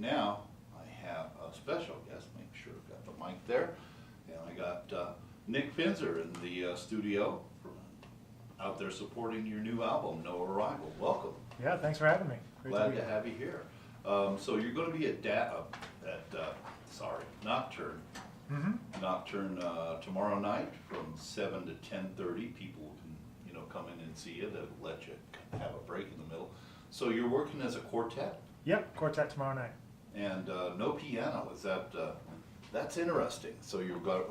now I have a special guest. Make sure I've got the mic there. And I got Nick Finzer in the studio out there supporting your new album, No Arrival. Welcome. Yeah, thanks for having me. Great Glad to have you here. So you're going to be at Nocturne. Nocturne tomorrow night from 7 to 10:30. People can come in and see you. They'll let you have a break in the middle. So you're working as a quartet? Yep, quartet tomorrow night. And no piano. Is that that's interesting? So you've got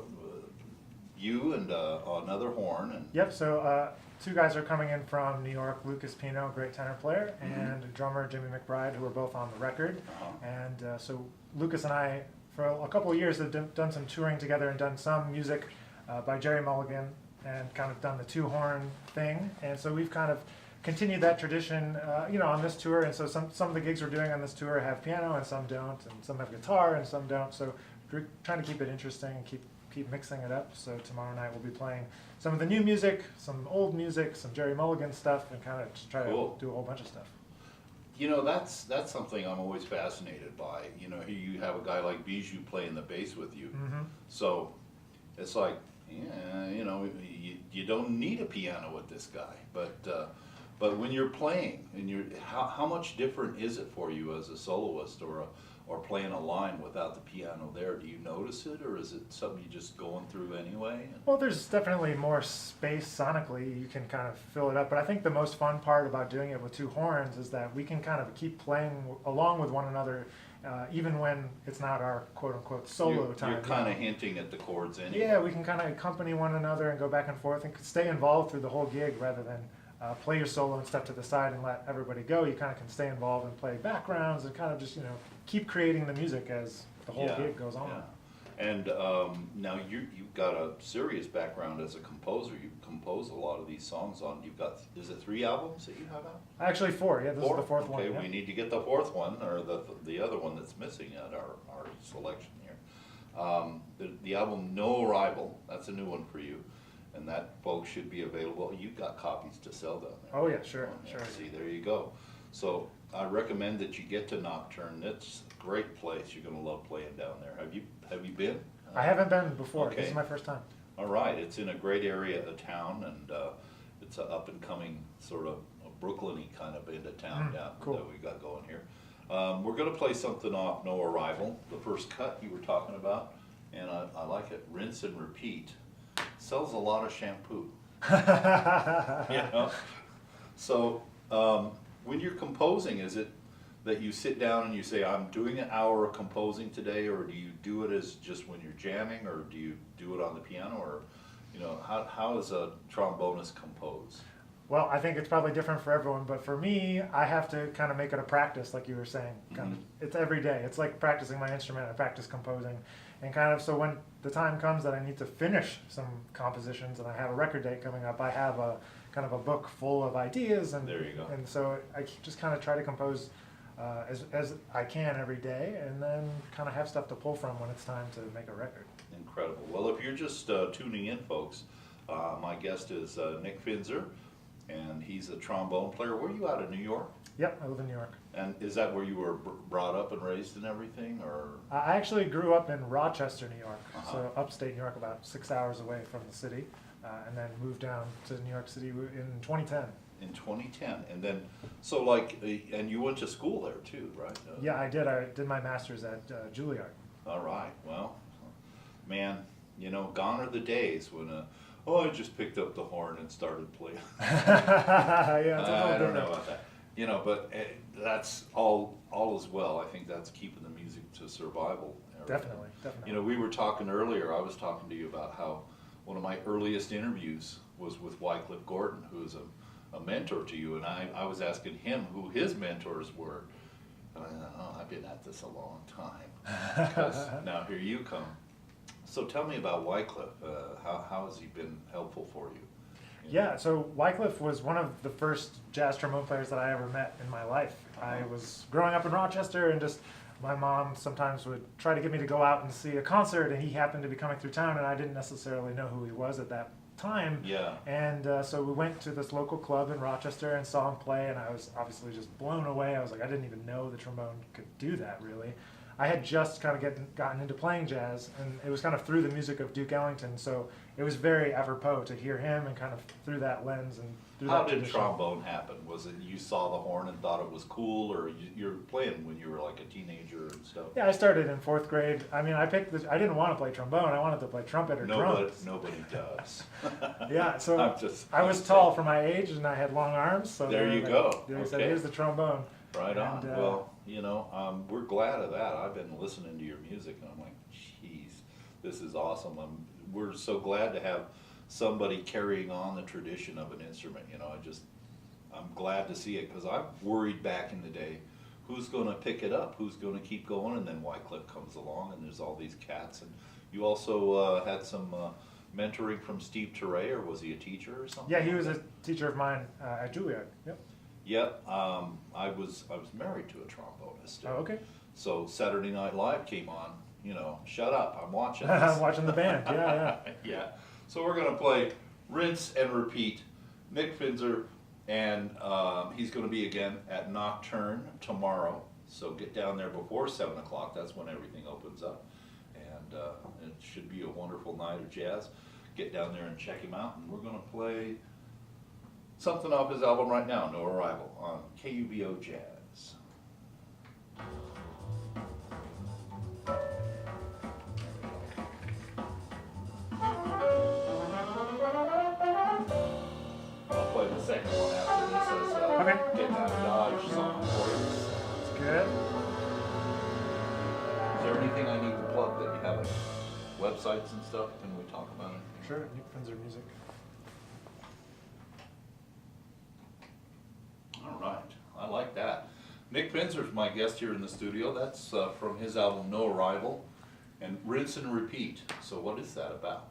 you and another horn. And yep. So two guys are coming in from New York: Lucas Pino, great tenor player, and drummer Jimmy McBride, who are both on the record. And so Lucas and I, for a couple of years, have done some touring together and done some music by Jerry Mulligan, and kind of done the two-horn thing. And so we've kind of continued that tradition, on this tour. And so some of the gigs we're doing on this tour have piano, and some don't, and some have guitar, and some don't. So we're trying to keep it interesting and keep mixing it up. So tomorrow night we'll be playing some of the new music, some old music, some Jerry Mulligan stuff, and kind of just try to do a whole bunch of stuff. That's something I'm always fascinated by. You have a guy like Bijou playing the bass with you. So it's like, you don't need a piano with this guy. But when you're playing, and how much different is it for you as a soloist or playing a line without the piano there? Do you notice it, or is it something you're just going through anyway? Well, there's definitely more space sonically. You can kind of fill it up. But I think the most fun part about doing it with two horns is that we can kind of keep playing along with one another, even when it's not our quote-unquote solo time. You're kind of hinting at the chords anyway. Yeah, we can kind of accompany one another and go back and forth and stay involved through the whole gig rather than play your solo and step to the side and let everybody go. You kind of can stay involved and play backgrounds and kind of just keep creating the music as the whole gig goes on. Yeah. And now you've got a serious background as a composer. You compose a lot of these songs on. Is it 3 albums that you have out? Actually 4. Yeah, this is the 4th one. Okay, yeah. we need to get the 4th one, or the other one that's missing at our selection here. The album No Arrival. That's a new one for you. And that, folks, should be available. You've got copies to sell down there. Oh, yeah, sure. See, there you go. So I recommend that you get to Nocturne. It's a great place. You're going to love playing down there. Have you been? I haven't been before. Okay. This is my first time. All right. It's in a great area of town, and it's an up-and-coming sort of Brooklyn-y kind of end of town down that we got going here. We're going to play something off No Arrival, the first cut you were talking about, and I like it. Rinse and Repeat. Sells a lot of shampoo. So when you're composing, is it that you sit down and you say, I'm doing an hour of composing today, or do you do it as just when you're jamming, or do you do it on the piano, or how is a trombonist compose? Well, I think it's probably different for everyone, but for me, I have to kind of make it a practice, like you were saying. It's every day. It's like practicing my instrument. I practice composing. And kind of, so when the time comes that I need to finish some compositions and I have a record date coming up, I have a kind of a book full of ideas. And there you go. And so I just kind of try to compose as I can every day, and then kind of have stuff to pull from when it's time to make a record. Incredible. Well, if you're just tuning in, folks, my guest is Nick Finzer, and he's a trombone player. Where are you out of New York? Yep, I live in New York. And is that where you were brought up and raised and everything, or? I actually grew up in Rochester, New York, so upstate New York, about 6 hours away from the city, and then moved down to New York City in 2010. In 2010, and then, so and you went to school there too, right? Yeah, I did. I did my master's at Juilliard. All right. Well, man, gone are the days when I just picked up the horn and started playing. Yeah, it's a little I don't different. know about that. But that's all is well. I think that's keeping the music to survival. Definitely. We were talking earlier, I was talking to you about how one of my earliest interviews was with Wycliffe Gordon, who is a mentor to you, and I was asking him who his mentors were. And I thought, I've been at this a long time. Because now here you come. So tell me about Wycliffe. How has he been helpful for you? Yeah, so Wycliffe was one of the first jazz trombone players that I ever met in my life. I was growing up in Rochester, and just my mom sometimes would try to get me to go out and see a concert, and he happened to be coming through town, and I didn't necessarily know who he was at that time. Yeah. And so we went to this local club in Rochester and saw him play, and I was obviously just blown away. I was like, I didn't even know the trombone could do that, really. I had just kind of gotten into playing jazz, and it was kind of through the music of Duke Ellington, so it was very apropos to hear him and kind of through that lens and through How that did tradition. trombone happen? Was it you saw the horn and thought it was cool, or you were playing when you were like a teenager and stuff? Yeah, I started in 4th grade. I mean, I didn't want to play trombone. I wanted to play trumpet or drums. Nobody does. Yeah, so I was I'm tall saying. for my age, and I had long arms. So There you go. They said, Okay. "Here's the trombone." Right on. And, Well, you know, we're glad of that. I've been listening to your music, and I'm like, geez, this is awesome. We're so glad to have somebody carrying on the tradition of an instrument. You know, I'm glad to see it, because I worried back in the day, who's going to pick it up? Who's going to keep going? And then Wycliffe comes along, and there's all these cats. And you also had some mentoring from Steve Turre, or was he a teacher or something? Yeah, he was a teacher of mine at Juilliard. Yep. Yep, I was married to a trombonist. Oh, okay. So Saturday Night Live came on, you know, shut up, I'm watching I'm this. watching the band. Yeah. Yeah, so we're gonna play Rinse and Repeat, Nick Finzer, and he's gonna be again at Nocturne tomorrow. So get down there before 7 o'clock, that's when everything opens up. And it should be a wonderful night of jazz. Get down there and check him out, and we're gonna play something off his album right now, No Arrival, on KUVO Jazz. I'll play the second one after this as Okay. Getting Out of Dodge song for you. It's good. Is there anything I need to plug that you have, like websites and stuff? Can we talk about it? Sure. Nick Finzer music. All right, I like that. Nick Finzer's my guest here in the studio. That's from his album No Arrival, and Rinse and Repeat. So what is that about?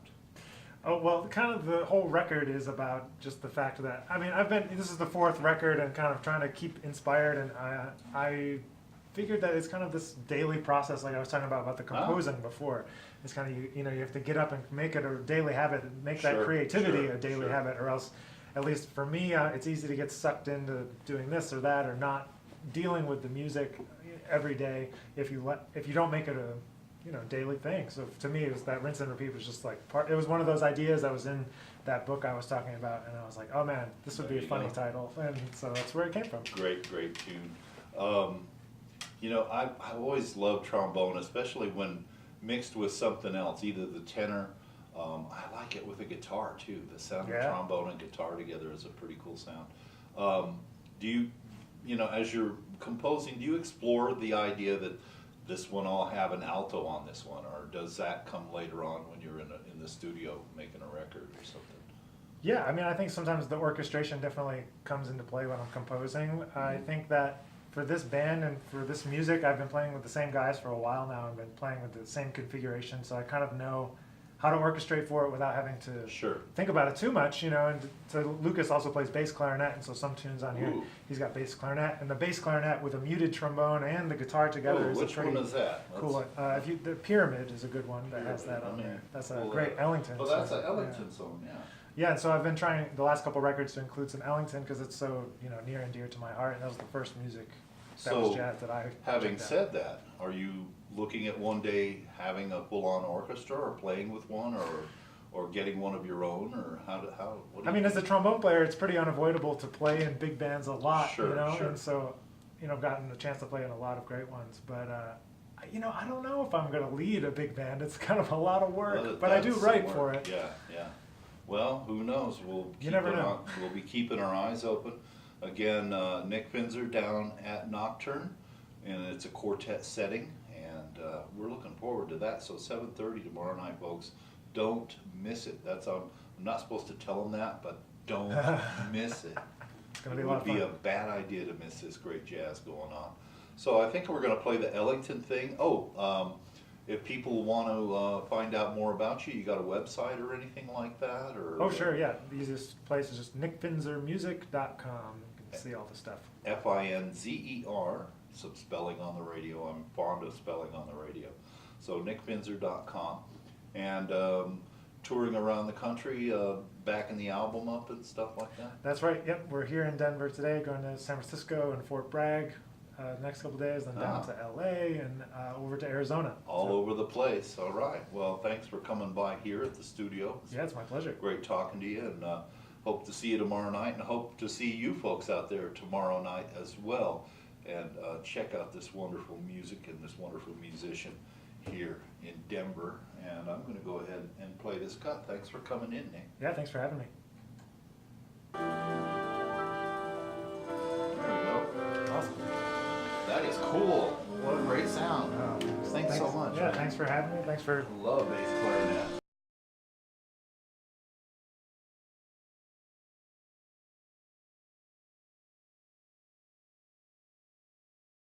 Oh, well, kind of the whole record is about just the fact that, I mean, this is the 4th record and kind of trying to keep inspired, and I figured that it's kind of this daily process, like I was talking about the composing before. It's kind of, you have to get up and make it a daily habit, make that creativity a daily habit, or else, at least for me, it's easy to get sucked into doing this or that, or not dealing with the music every day if you don't make it a daily thing. So to me, it was that Rinse and Repeat was just like it was one of those ideas that was in that book I was talking about, and I was like, oh man, this would be a funny title, and so that's where it came from. Great tune. I always love trombone, especially when mixed with something else, either the tenor. I like it with a guitar too. The sound of trombone and guitar together is a pretty cool sound. Do you, as you're composing, do you explore the idea that this one I'll have an alto on this one, or does that come later on when you're in the studio making a record or something? Yeah, I mean, I think sometimes the orchestration definitely comes into play when I'm composing. Mm-hmm. I think that for this band and for this music, I've been playing with the same guys for a while now. I've been playing with the same configuration, so I kind of know how to orchestrate for it without having to think about it too much, And so Lucas also plays bass clarinet, and so some tunes on here, he's got bass clarinet, and the bass clarinet with a muted trombone and the guitar together is which one is that? Cool. The Pyramid is a good one that has that on there. That's a great Ellington. Oh, that's an Ellington song, yeah. Yeah, and so I've been trying the last couple records to include some Ellington because it's so near and dear to my heart, and that was the first music that was jazz that I. Having said that, are you looking at one day having a full-on orchestra, or playing with one, or getting one of your own, or what do you as a trombone player, it's pretty unavoidable to play in big bands a lot, Sure. and so gotten a chance to play in a lot of great ones, but I don't know if I'm going to lead a big band. It's kind of a lot of work, but I do write for it. Yeah. Well, who knows? You never know. We'll be keeping our eyes open. Again, Nick Finzer down at Nocturne, and it's a quartet setting, and we're looking forward to that. So 7:30 tomorrow night, folks. Don't miss it. I'm not supposed to tell them that, but don't miss it. It's going to be It a lot of would be fun. a bad idea to miss this great jazz going on. So I think we're going to play the Ellington thing. If people want to find out more about you, you got a website or anything like that? Or Oh, sure, yeah. The easiest place is just nickfinzermusic.com. You can see all the stuff. Finzer, some spelling on the radio. I'm fond of spelling on the radio. So nickfinzer.com. And touring around the country, backing the album up and stuff like that? That's right. Yep, we're here in Denver today, going to San Francisco and Fort Bragg next couple days, then down to LA and over to Arizona. All over the place. All right. Well, thanks for coming by here at the studio. Yeah, it's my pleasure. Great talking to you, and hope to see you tomorrow night, and hope to see you folks out there tomorrow night as well. And check out this wonderful music and this wonderful musician here in Denver. And I'm going to go ahead and play this cut. Thanks for coming in, Nick. Yeah, thanks for having me. There we go. Awesome. That is cool. What a great sound. Oh, Thanks so much. Yeah, man. thanks for having me. Thanks for Love bass clarinet.